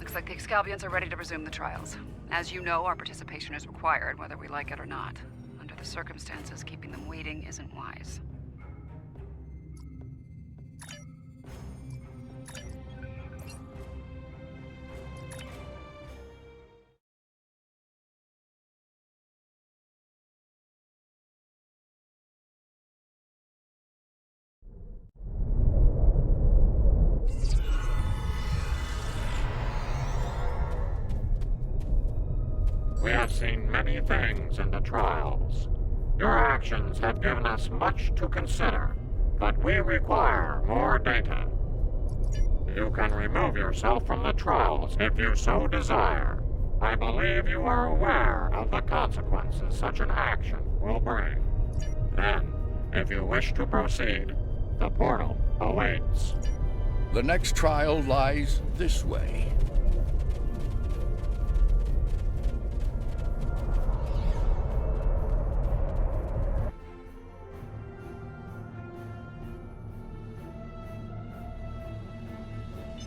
Looks like the Excalbians are ready to resume the trials. As you know, our participation is required, whether we like it or not. Under the circumstances, keeping them waiting isn't wise. We have seen many things in the trials. Your actions have given us much to consider, but we require more data. You can remove yourself from the trials if you so desire. I believe you are aware of the consequences such an action will bring. Then, if you wish to proceed, the portal awaits. The next trial lies this way.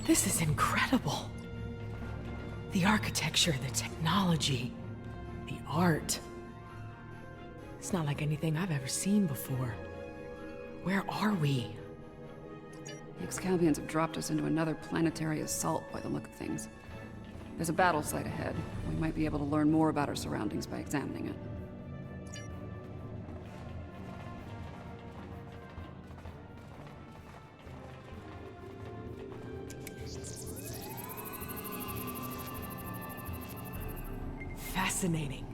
This is incredible. The architecture, the technology, the art. It's not like anything I've ever seen before. Where are we? The Excalbians have dropped us into another planetary assault by the look of things. There's a battle site ahead. We might be able to learn more about our surroundings by examining it. Fascinating.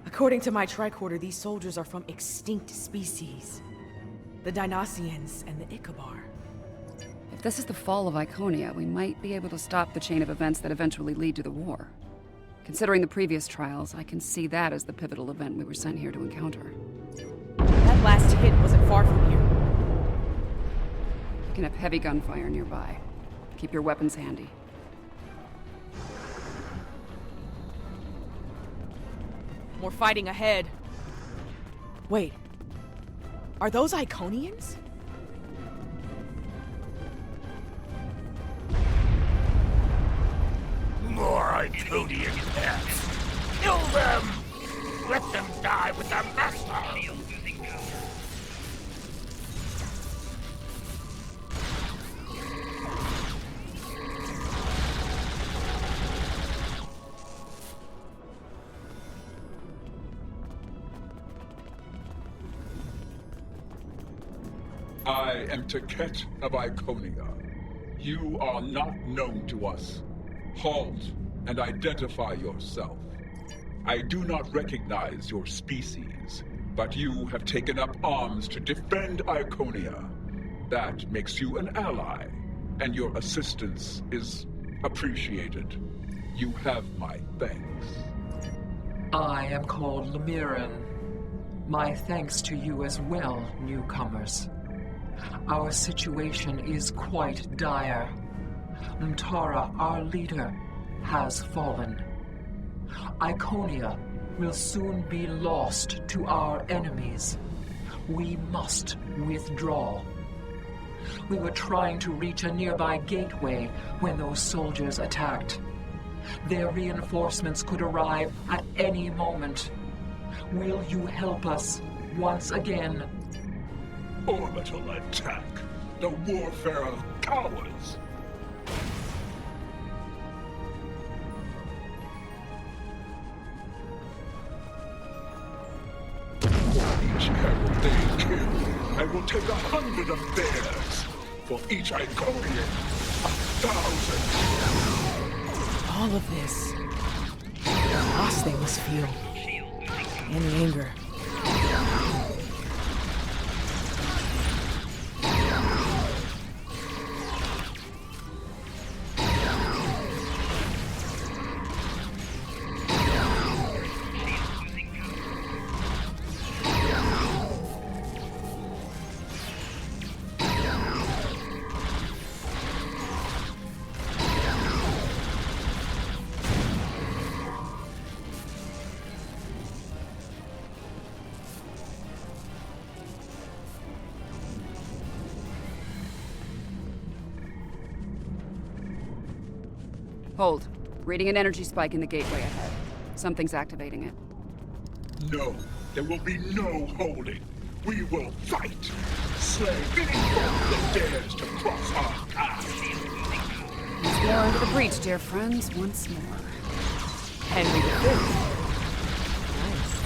According to my tricorder, these soldiers are from extinct species. The Dinoceans and the Ikabar. If this is the fall of Iconia, we might be able to stop the chain of events that eventually lead to the war. Considering the previous trials, I can see that as the pivotal event we were sent here to encounter. That last hit wasn't far from here. You can have heavy gunfire nearby. Keep your weapons handy. More fighting ahead. Wait. Are those Iconians? More Iconian deaths. Kill them! Let them die with their master! I am Taket of Iconia. You are not known to us. Halt and identify yourself. I do not recognize your species, but you have taken up arms to defend Iconia. That makes you an ally, and your assistance is appreciated. You have my thanks. I am called Lemiran. My thanks to you as well, newcomers. Our situation is quite dire. Mtara, our leader, has fallen. Iconia will soon be lost to our enemies. We must withdraw. We were trying to reach a nearby gateway when those soldiers attacked. Their reinforcements could arrive at any moment. Will you help us once again? Orbital attack. The warfare of cowards. For each herald they kill, I will take 100 of theirs. For each Iconian, 1,000. All of this. The loss they must feel. And the anger. Hold. Reading an energy spike in the gateway ahead. Something's activating it. No, there will be no holding. We will fight. Slay any foe that dares to cross our path. Let's go into the breach, dear friends, once more. Henry V. Nice.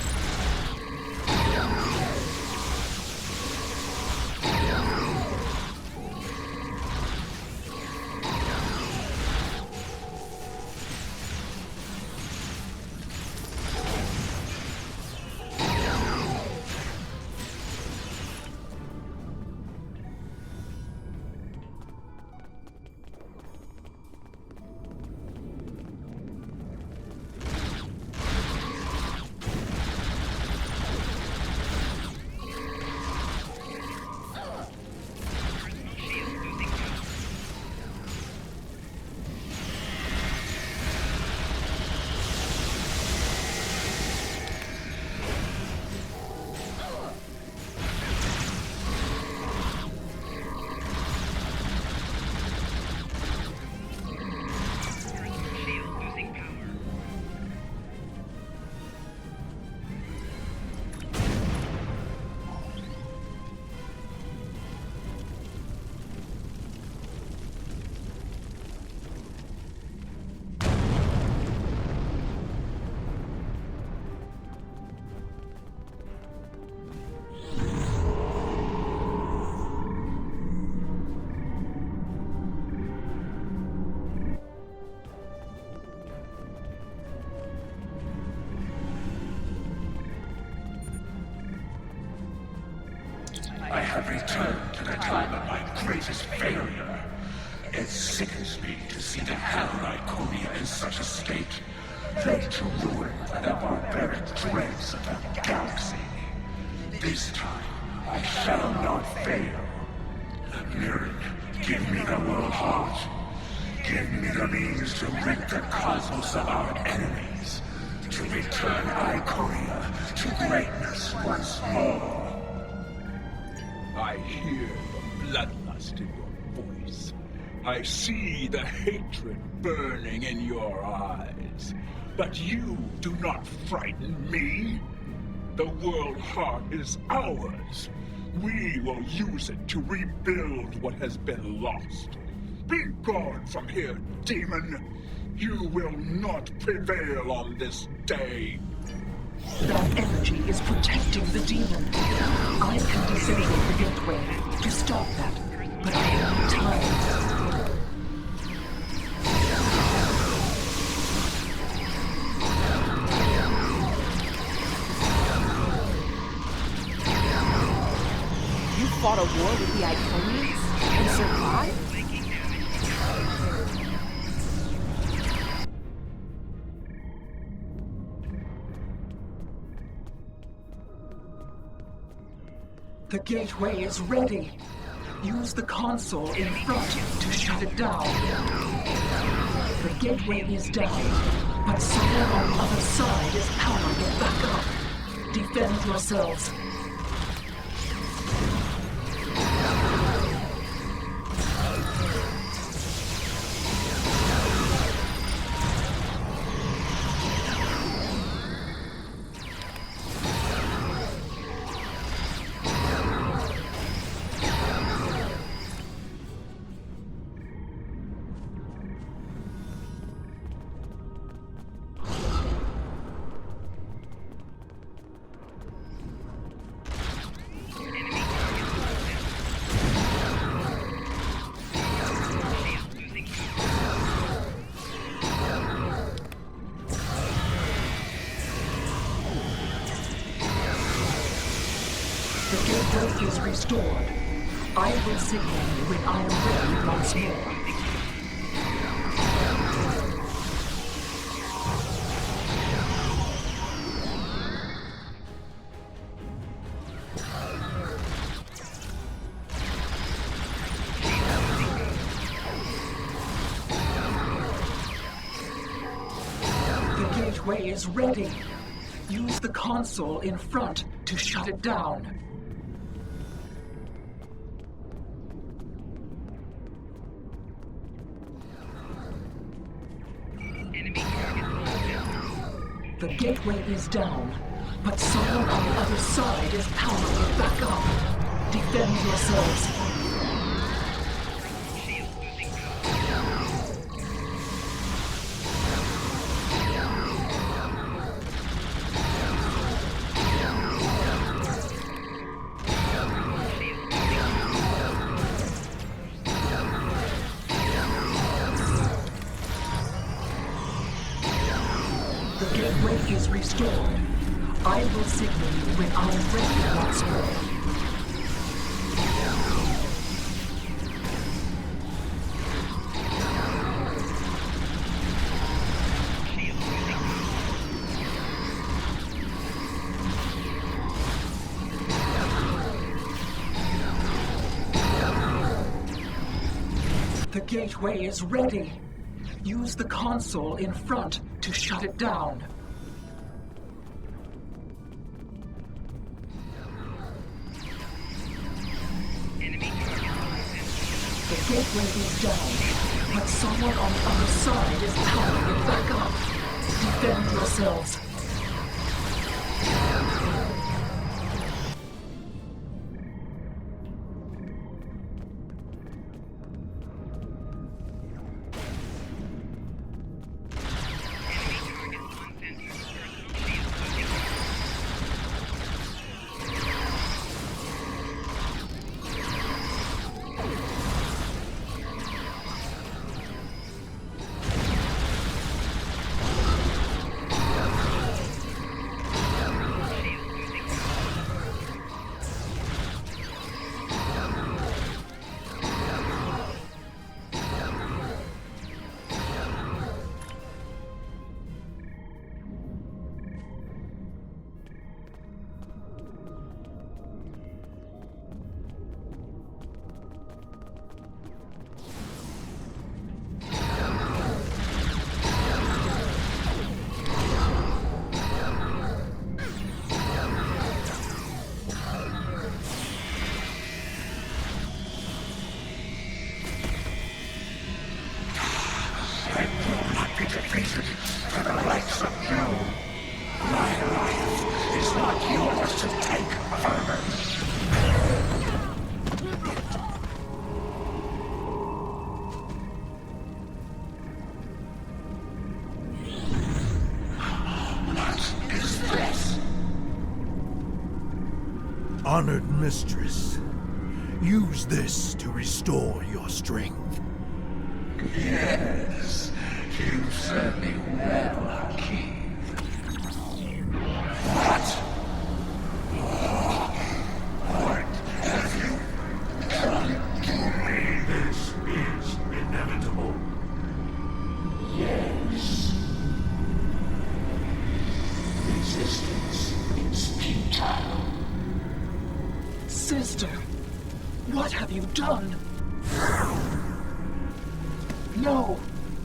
I have returned to the time of my greatest failure. It sickens me to see the hell Iconia in such a state, laid to ruin by the barbaric dregs of the galaxy. This time, I shall not fail. Mirren, give me the world heart. Give me the means to rid the cosmos of our enemies, to return Iconia to greatness once more. I hear the bloodlust in your voice. I see the hatred burning in your eyes. But you do not frighten me. The world heart is ours. We will use it to rebuild what has been lost. Be gone from here, demon. You will not prevail on this day. That energy is protecting the demon. I can disable the gateway to stop that, but I have time. You fought a war with the Iconians and survived? The gateway is ready. Use the console in front to shut it down. The gateway is down, but someone on the other side is powering it back up. Defend yourselves. The gateway is restored. I will signal you when I am ready once more. The gateway is ready. Use the console in front to shut it down. The gateway is down, but someone on the other side is powering it back up. Defend yourselves. The gateway is restored. I will signal you when I am ready once more. The gateway is ready. Use the console in front to shut it down. The gateway is down, but someone on the other side is powering it back up. Defend yourselves. Honored mistress, use this to restore your strength. Yes, you serve me well, King. What? What have you done to me? This is inevitable. Yes. Resistance is futile. Sister, what have you done? No,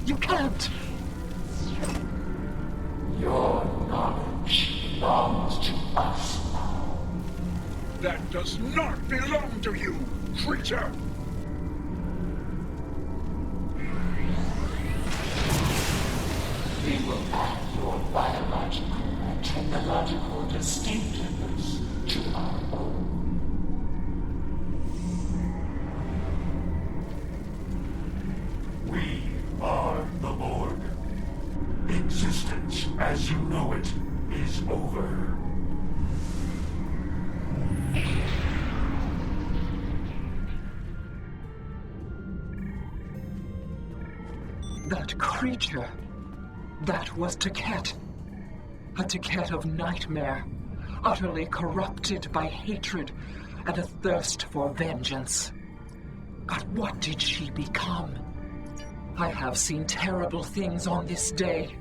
you can't. Your knowledge belongs to us now. That does not belong to you, creature! We will add your biological and technological distinctiveness to our own. We are the Borg. Existence as you know it is over. That creature, that was Taket. A Taket of nightmare, utterly corrupted by hatred and a thirst for vengeance. But what did she become? I have seen terrible things on this day.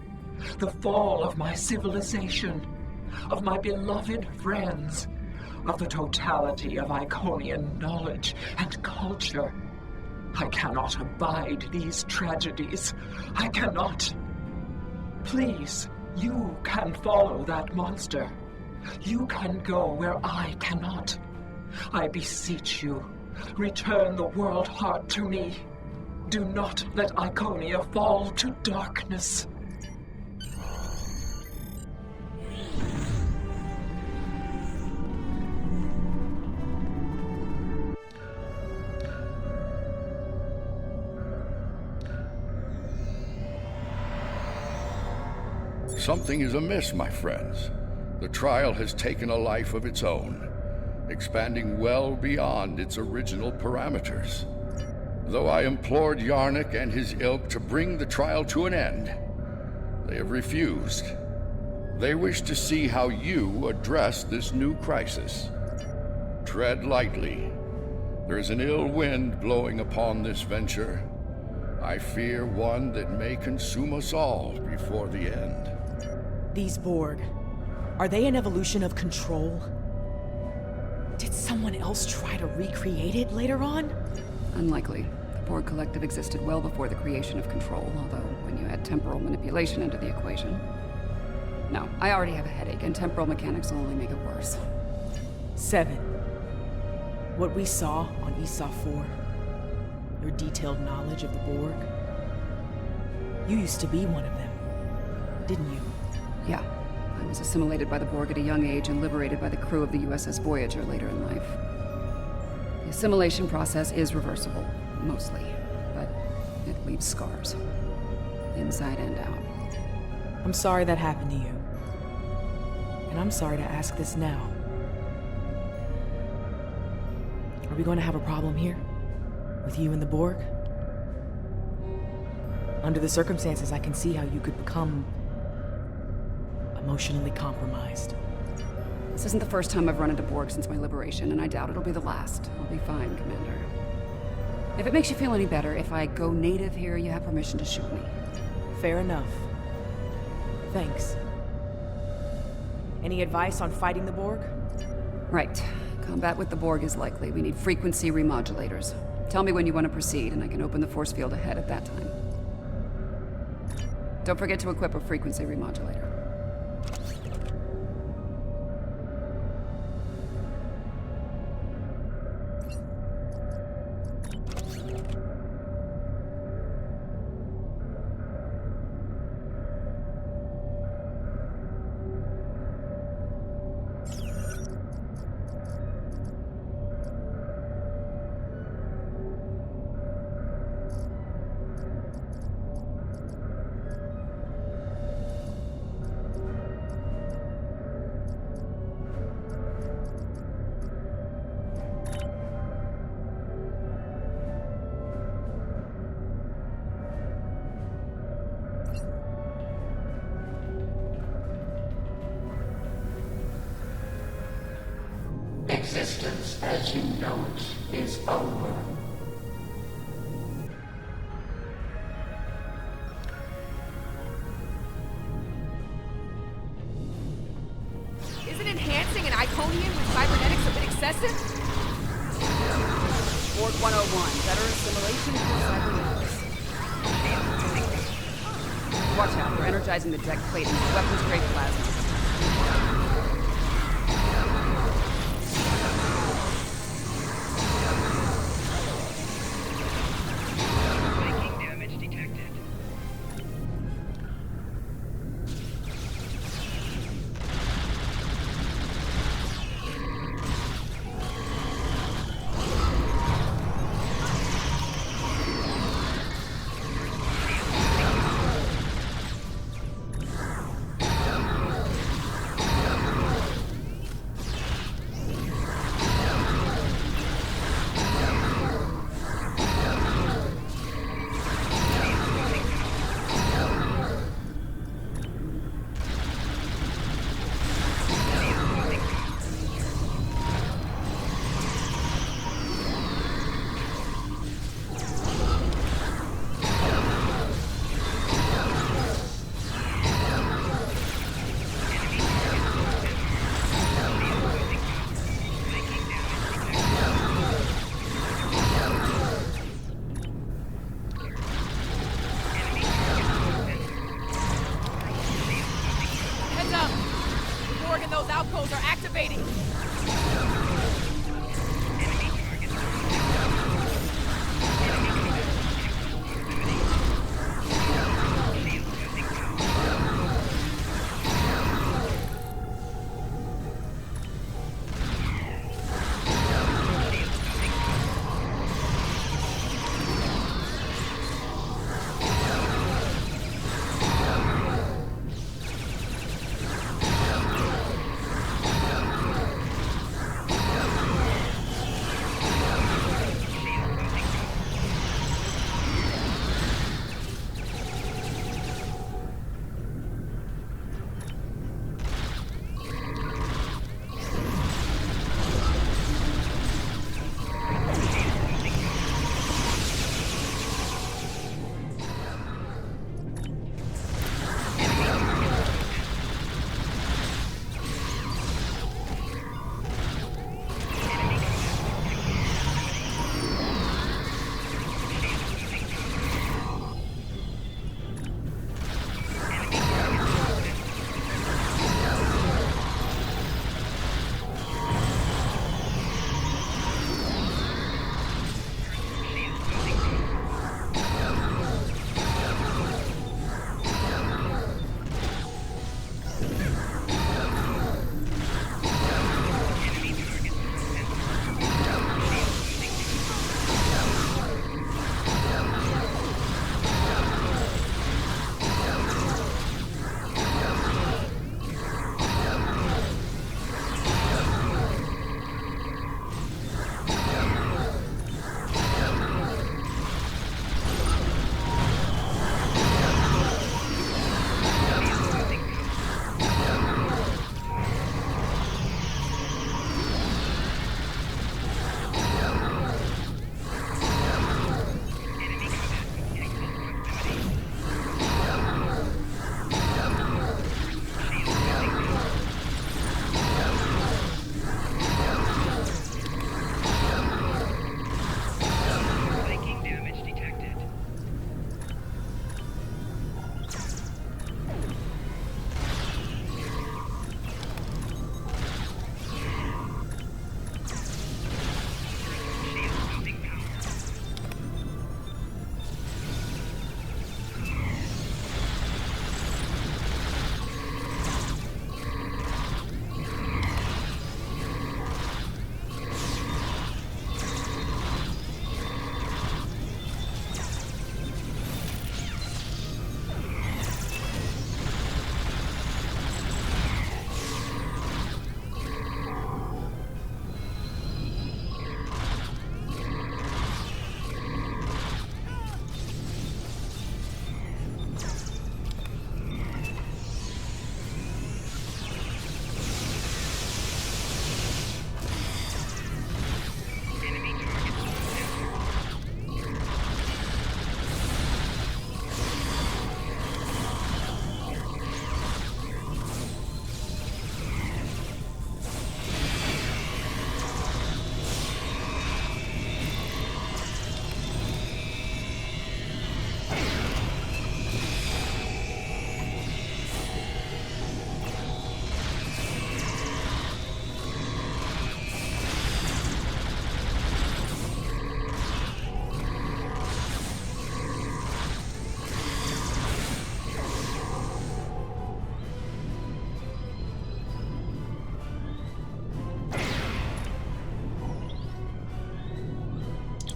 The fall of my civilization, of my beloved friends, of the totality of Iconian knowledge and culture. I cannot abide these tragedies. I cannot. Please, you can follow that monster. You can go where I cannot. I beseech you, return the world heart to me. Do not let Iconia fall to darkness. Something is amiss, my friends. The trial has taken a life of its own, expanding well beyond its original parameters. Though I implored Yarnik and his ilk to bring the trial to an end, they have refused. They wish to see how you address this new crisis. Tread lightly. There is an ill wind blowing upon this venture. I fear one that may consume us all before the end. These Borg, are they an evolution of control? Did someone else try to recreate it later on? Unlikely. The Borg Collective existed well before the creation of Control, although when you add temporal manipulation into the equation... No, I already have a headache, and temporal mechanics will only make it worse. 7. What we saw on Esau 4, your detailed knowledge of the Borg. You used to be one of them, didn't you? Yeah. I was assimilated by the Borg at a young age and liberated by the crew of the USS Voyager later in life. The assimilation process is reversible, mostly, but it leaves scars. Inside and out. I'm sorry that happened to you. And I'm sorry to ask this now. Are we going to have a problem here? With you and the Borg? Under the circumstances, I can see how you could become... emotionally compromised. This isn't the first time I've run into Borg since my liberation, and I doubt it'll be the last. I'll be fine, Commander. If it makes you feel any better, if I go native here, you have permission to shoot me. Fair enough. Thanks. Any advice on fighting the Borg? Right. Combat with the Borg is likely. We need frequency remodulators. Tell me when you want to proceed, and I can open the force field ahead at that time. Don't forget to equip a frequency remodulator. Existence as you know it is over. Isn't enhancing an Iconian with cybernetics a bit excessive? Borg 101, better assimilation for cybernetics. Watch out, we're energizing the deck plate and weapons-grade plasma.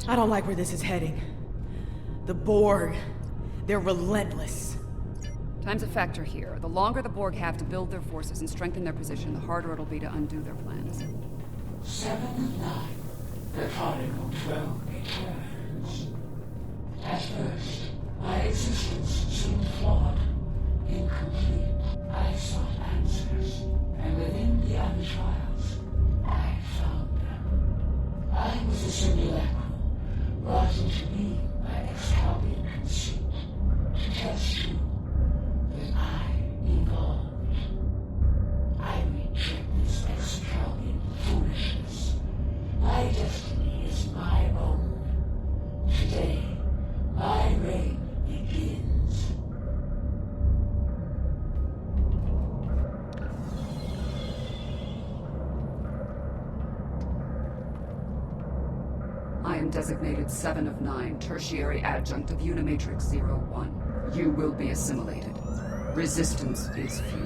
I don't like where this is heading. The Borg, they're relentless. Time's a factor here. The longer the Borg have to build their forces and strengthen their position, the harder it'll be to undo their plans. 7 of 9. The prodigal 12 returns. At first, my existence seemed flawed, incomplete. I sought answers, and within the trials, I found them. I was a simulacrum, brought into being by Excalibur conceit, to test you. But I evolved. I reject this Excalibur foolishness. My destiny is my own. Today, my reign begins. I am designated 7 of 9, tertiary adjunct of Unimatrix 01. You will be assimilated. Resistance is futile.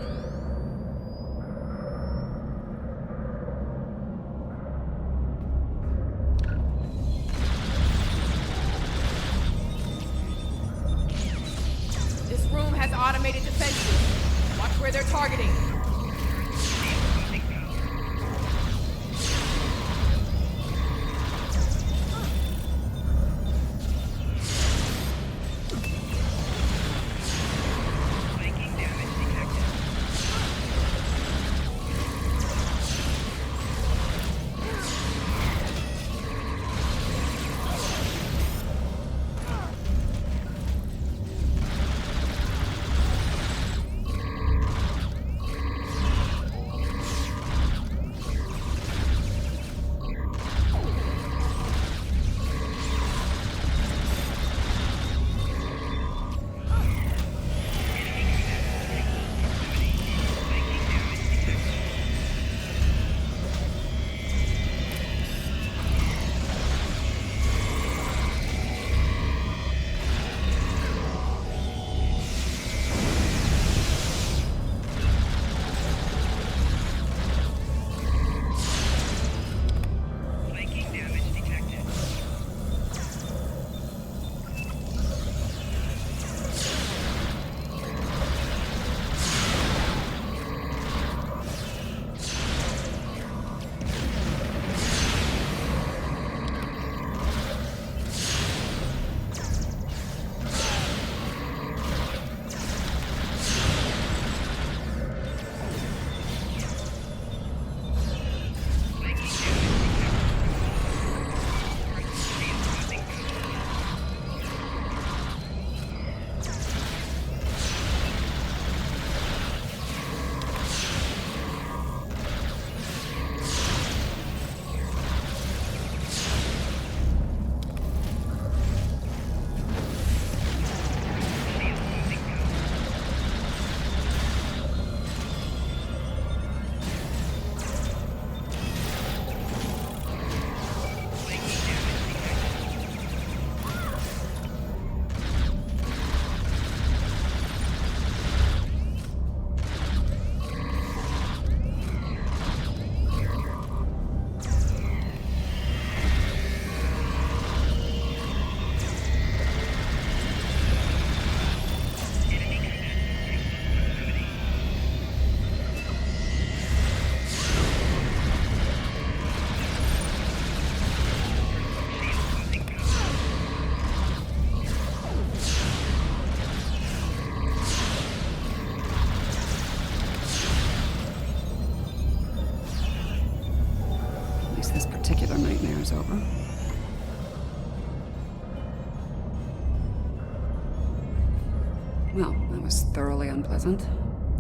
This room has automated defenses. Watch where they're targeting. nightmare's over. Well, that was thoroughly unpleasant.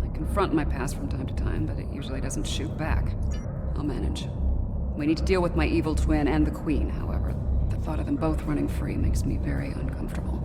I confront my past from time to time, but it usually doesn't shoot back. I'll manage. We need to deal with my evil twin and the Queen, however. The thought of them both running free makes me very uncomfortable.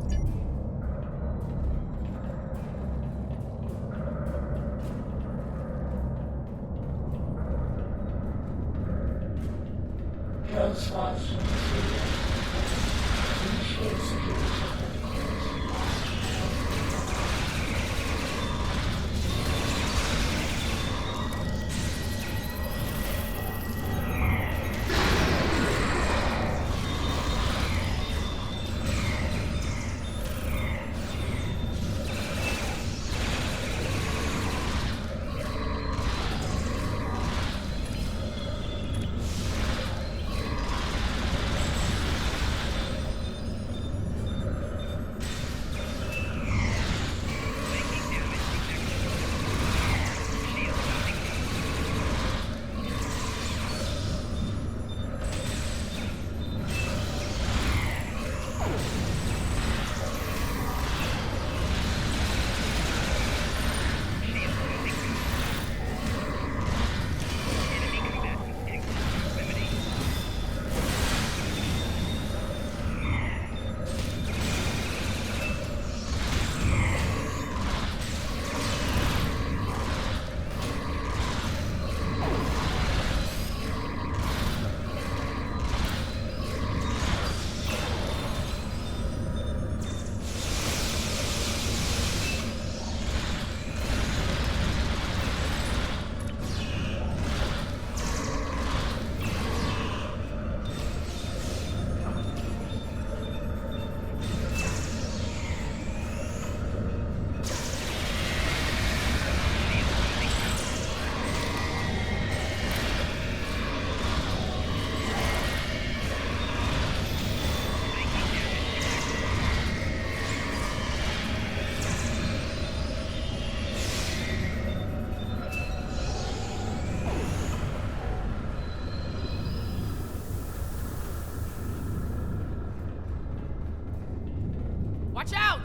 Watch out!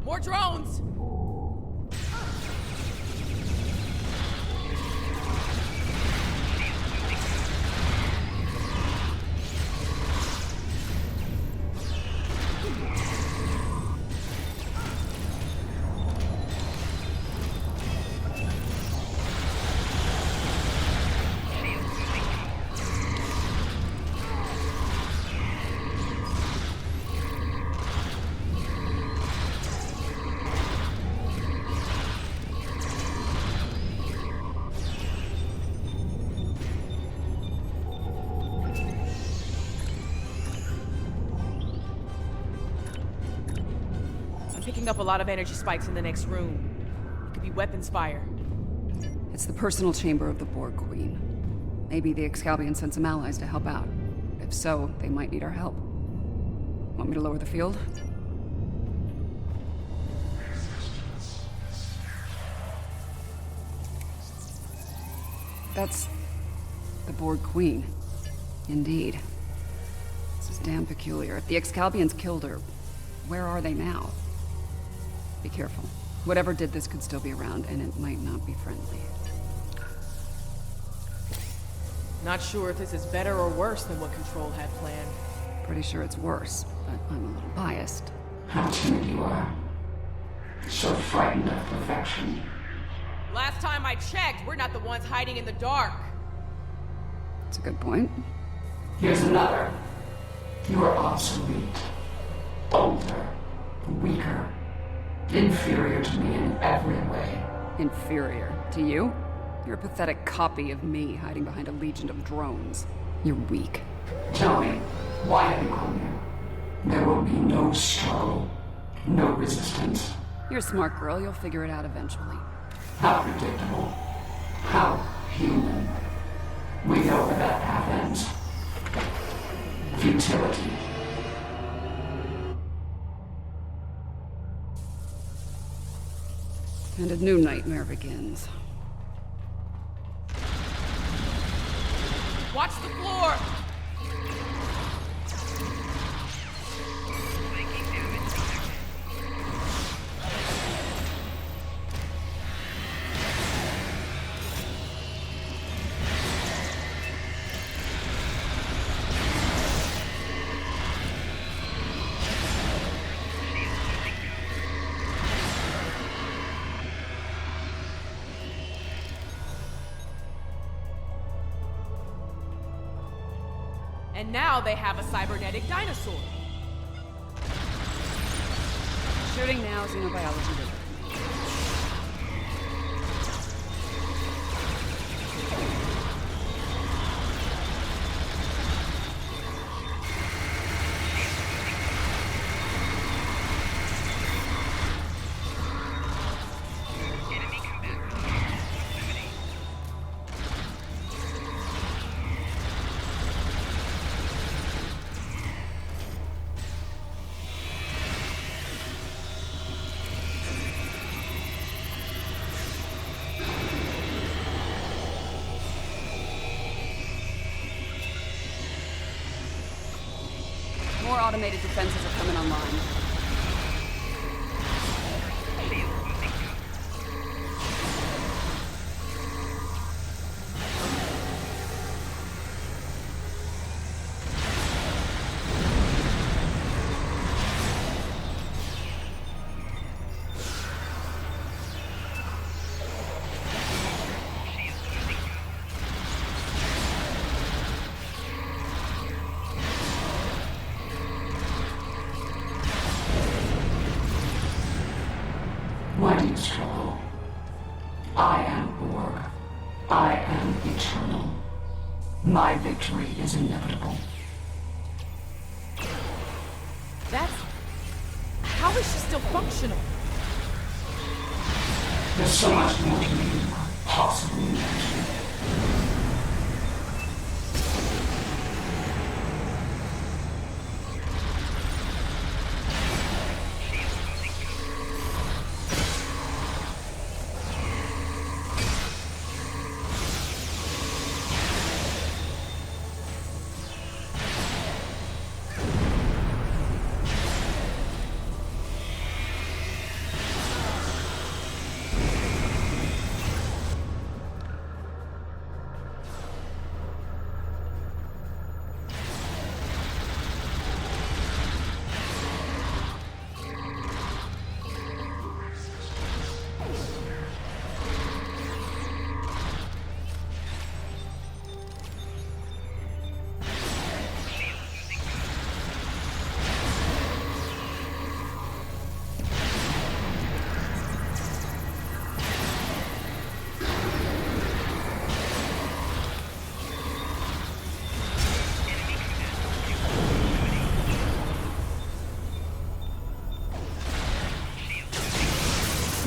More drones! Picking up a lot of energy spikes in the next room. It could be weapons fire. It's the personal chamber of the Borg Queen. Maybe the Excalbians sent some allies to help out. If so, they might need our help. Want me to lower the field? That's the Borg Queen. Indeed. This is damn peculiar. If the Excalbians killed her, where are they now? Be careful. Whatever did this could still be around, and it might not be friendly. Not sure if this is better or worse than what Control had planned. Pretty sure it's worse, but I'm a little biased. How timid you are. So frightened of perfection. Last time I checked, we're not the ones hiding in the dark. That's a good point. Here's another. You are obsolete. Older. Weaker. Inferior to me in every way. Inferior? To you? You're a pathetic copy of me hiding behind a legion of drones. You're weak. Tell me, why have you come here? There will be no struggle. No resistance. You're a smart girl. You'll figure it out eventually. How predictable. How human. We know where that path ends. Futility. And a new nightmare begins. Watch the floor! And now they have a cybernetic dinosaur. Shooting now, xenobiology later. automated defenses are coming online. Why do you struggle? I am Borg. I am eternal. My victory is inevitable. That's... How is she still functional? There's so much more to me than possibly imagined.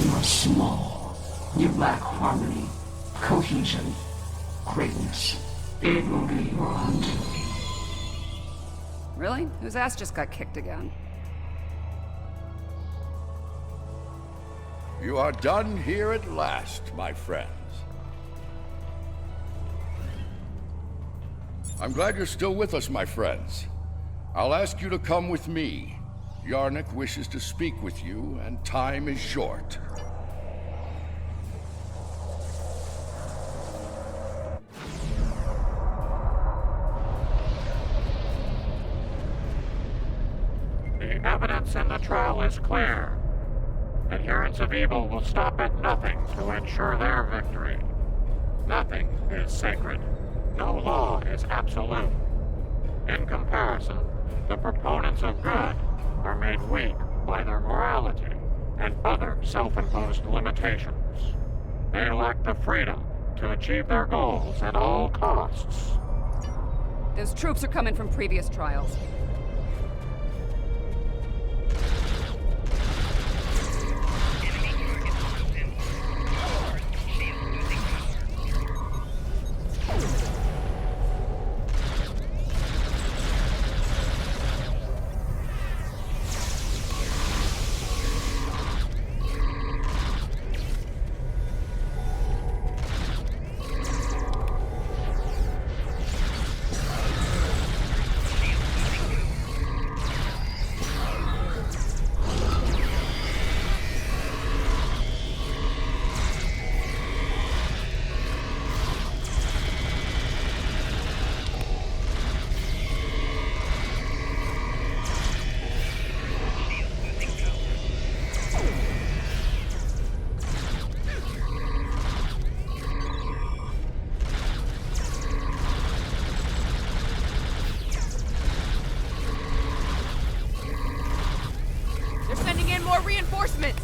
You are small. You lack harmony, cohesion, greatness. It will be your undoing. Really? Whose ass just got kicked again? You are done here at last, my friends. I'm glad you're still with us, my friends. I'll ask you to come with me. Yarnik wishes to speak with you, and time is short. The evidence in the trial is clear. Adherents of evil will stop at nothing to ensure their victory. Nothing is sacred. No law is absolute. In comparison, the proponents of good are made weak by their morality and other self-imposed limitations. They lack the freedom to achieve their goals at all costs. Those troops are coming from previous trials. More reinforcements!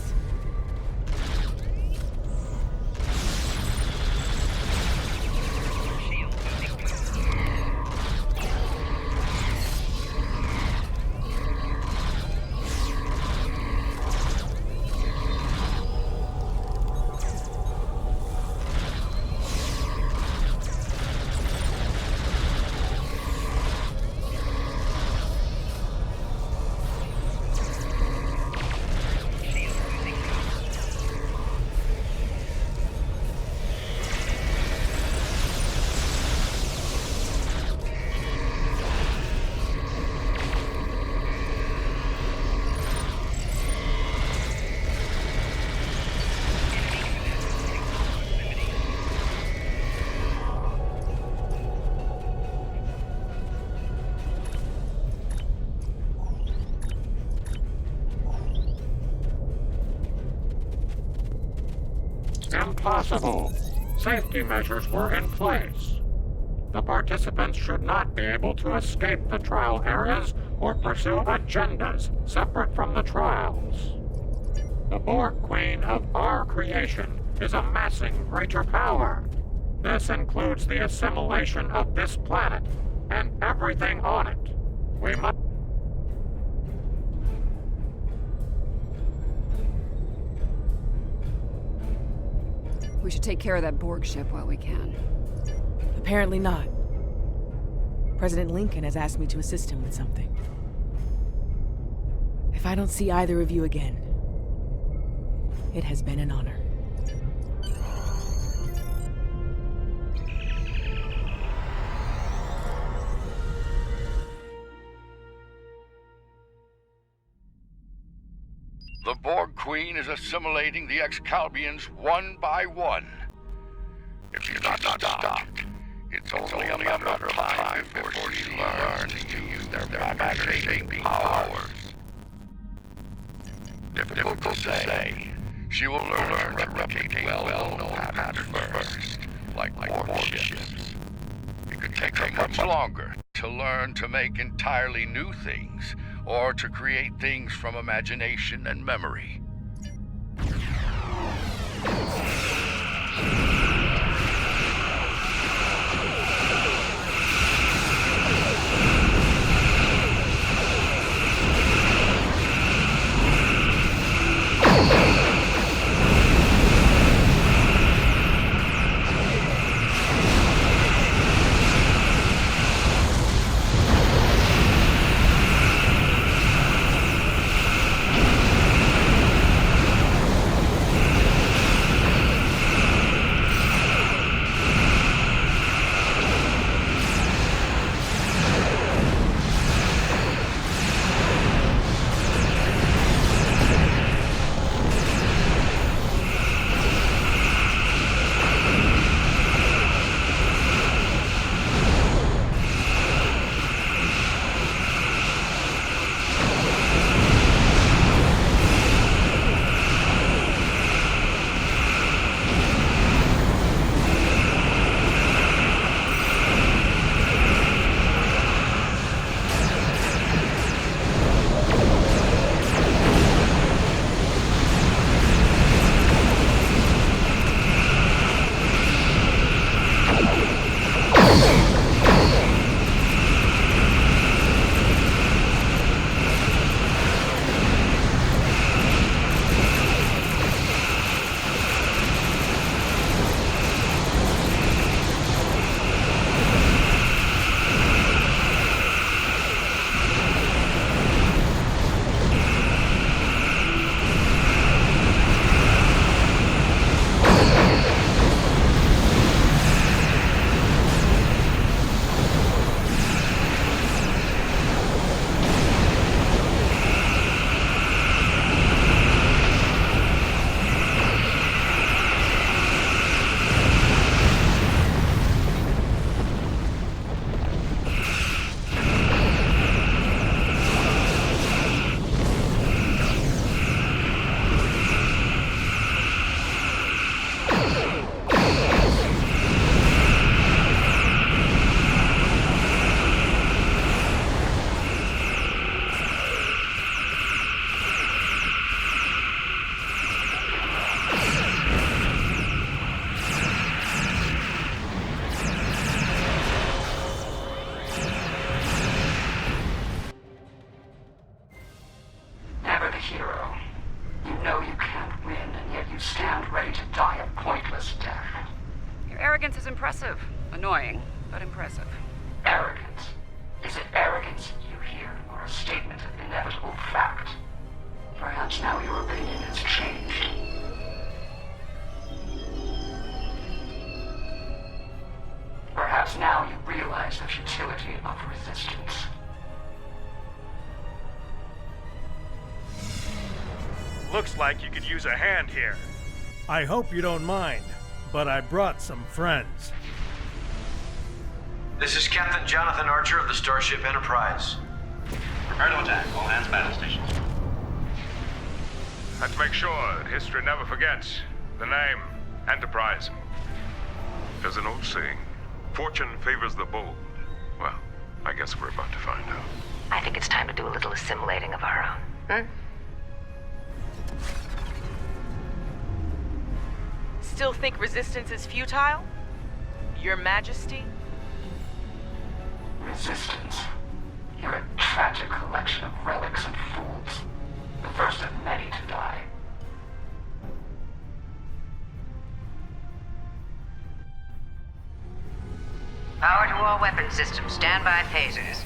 Impossible. Safety measures were in place. The participants should not be able to escape the trial areas or pursue agendas separate from the trials. The Borg Queen of our creation is amassing greater power. This includes the assimilation of this planet and everything on it. We must... We should take care of that Borg ship while we can. Apparently not. President Lincoln has asked me to assist him with something. If I don't see either of you again, it has been an honor. The Borg Queen is assimilating the Excalbians one by one. If she's not stopped, it's only a matter of time before she learns to use their magic powers. Difficult to say. She will learn to replicate well-known patterns first, like Borg ships. It could take her much longer to learn to make entirely new things, or to create things from imagination and memory. Arrogance is impressive. Annoying, but impressive. Arrogance? Is it arrogance you hear, or a statement of inevitable fact? Perhaps now your opinion has changed. Perhaps now you realize the futility of resistance. Looks like you could use a hand here. I hope you don't mind, but I brought some friends. This is Captain Jonathan Archer of the Starship Enterprise. Prepare to attack. All hands battle stations. Let's make sure that history never forgets the name Enterprise. There's an old saying, fortune favors the bold. Well, I guess we're about to find out. I think it's time to do a little assimilating of our own. Still think resistance is futile? Your Majesty? Resistance. You're a tragic collection of relics and fools. The first of many to die. Power to all weapon systems. Stand by phasers.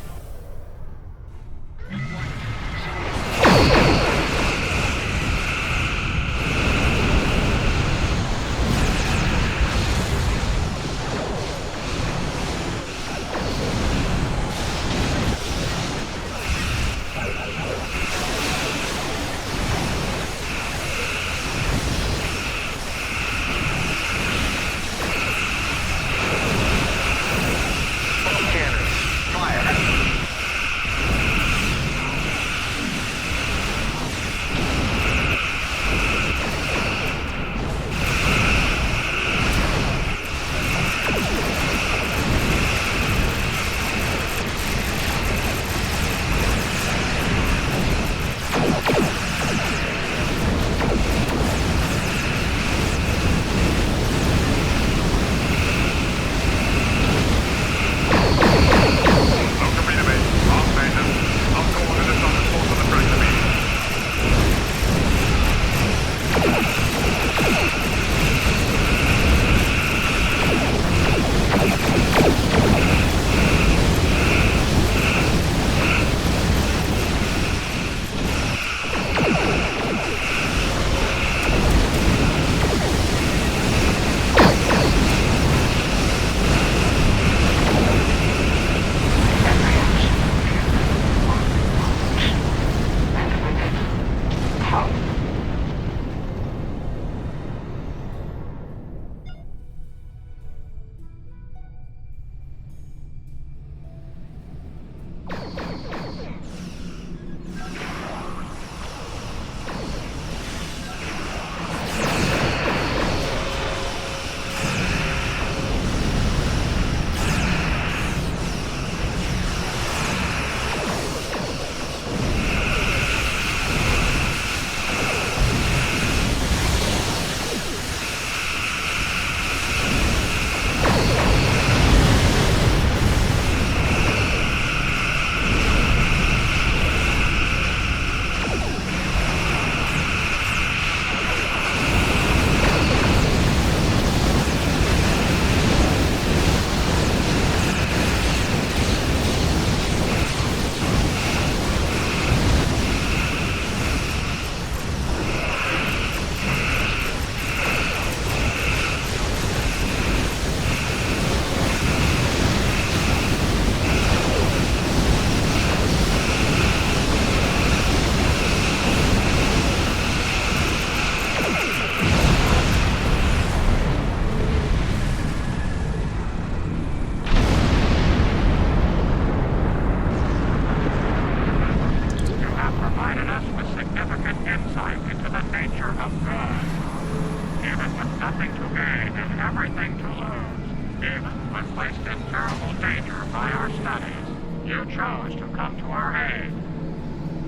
You chose to come to our aid.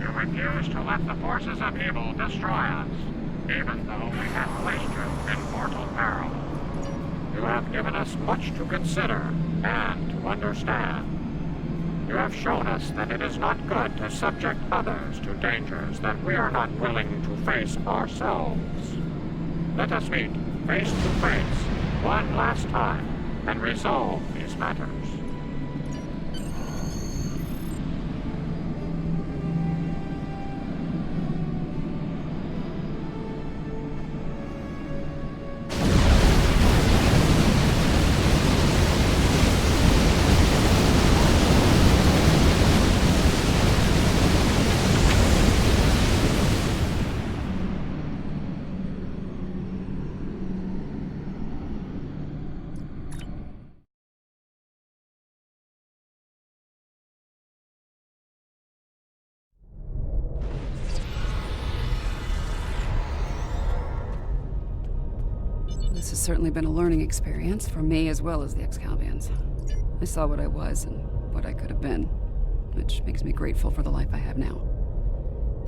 You refused to let the forces of evil destroy us, even though we had placed you in mortal peril. You have given us much to consider and to understand. You have shown us that it is not good to subject others to dangers that we are not willing to face ourselves. Let us meet face to face one last time and resolve these matters. This has certainly been a learning experience for me as well as the Excalbians. I saw what I was and what I could have been, which makes me grateful for the life I have now.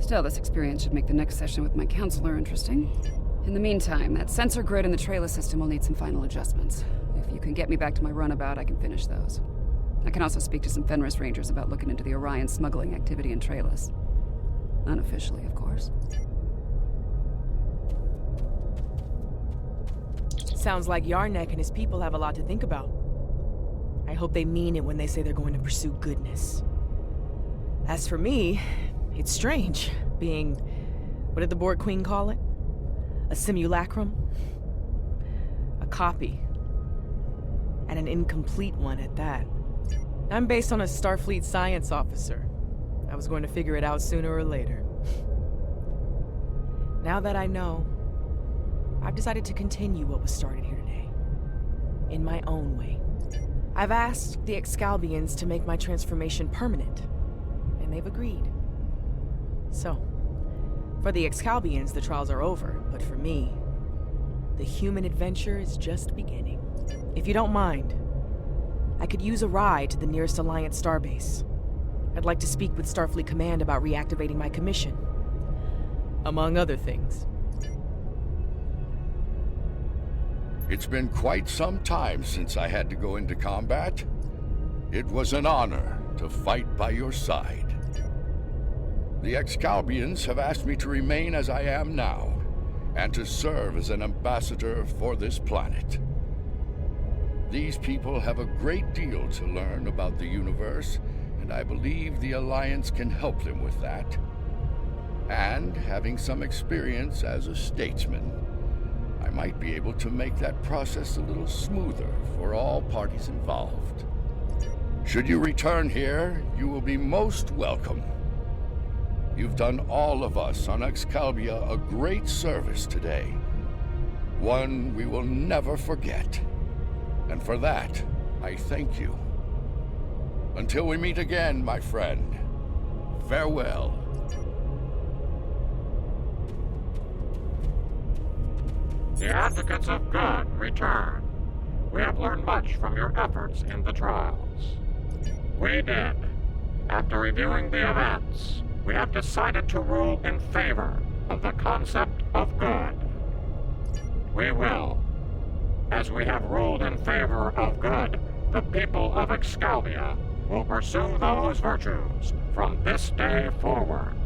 Still, this experience should make the next session with my counselor interesting. In the meantime, that sensor grid in the Trailer system will need some final adjustments. If you can get me back to my runabout, I can finish those. I can also speak to some Fenris Rangers about looking into the Orion smuggling activity in Trailus. Unofficially, of course. Sounds like Yarnek and his people have a lot to think about. I hope they mean it when they say they're going to pursue goodness. As for me, it's strange, being... what did the Borg Queen call it? A simulacrum? A copy. And an incomplete one at that. I'm based on a Starfleet science officer. I was going to figure it out sooner or later. Now that I know, I've decided to continue what was started here today. In my own way. I've asked the Excalbians to make my transformation permanent, and they've agreed. So, for the Excalbians, the trials are over, but for me, the human adventure is just beginning. If you don't mind, I could use a ride to the nearest Alliance starbase. I'd like to speak with Starfleet Command about reactivating my commission. Among other things. It's been quite some time since I had to go into combat. It was an honor to fight by your side. The Excalbians have asked me to remain as I am now, and to serve as an ambassador for this planet. These people have a great deal to learn about the universe, and I believe the Alliance can help them with that. And having some experience as a statesman, I might be able to make that process a little smoother for all parties involved. Should you return here, you will be most welcome. You've done all of us on Excalibur a great service today. One we will never forget. And for that, I thank you. Until we meet again, my friend, farewell. The advocates of good return. We have learned much from your efforts in the trials. We did. After reviewing the events, we have decided to rule in favor of the concept of good. We will. As we have ruled in favor of good, the people of Excalibur will pursue those virtues from this day forward.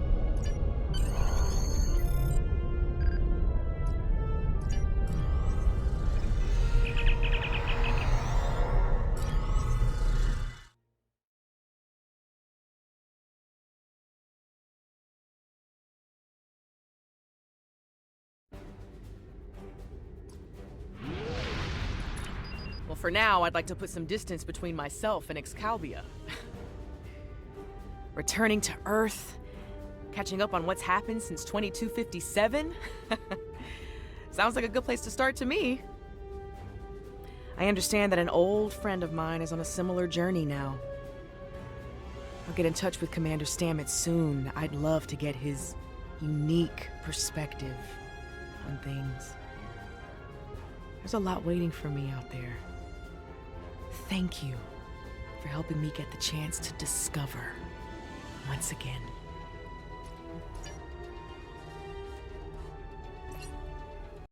Well, for now, I'd like to put some distance between myself and Excalibur. Returning to Earth, catching up on what's happened since 2257? Sounds like a good place to start to me. I understand that an old friend of mine is on a similar journey now. I'll get in touch with Commander Stamets soon. I'd love to get his unique perspective on things. There's a lot waiting for me out there. Thank you for helping me get the chance to discover once again.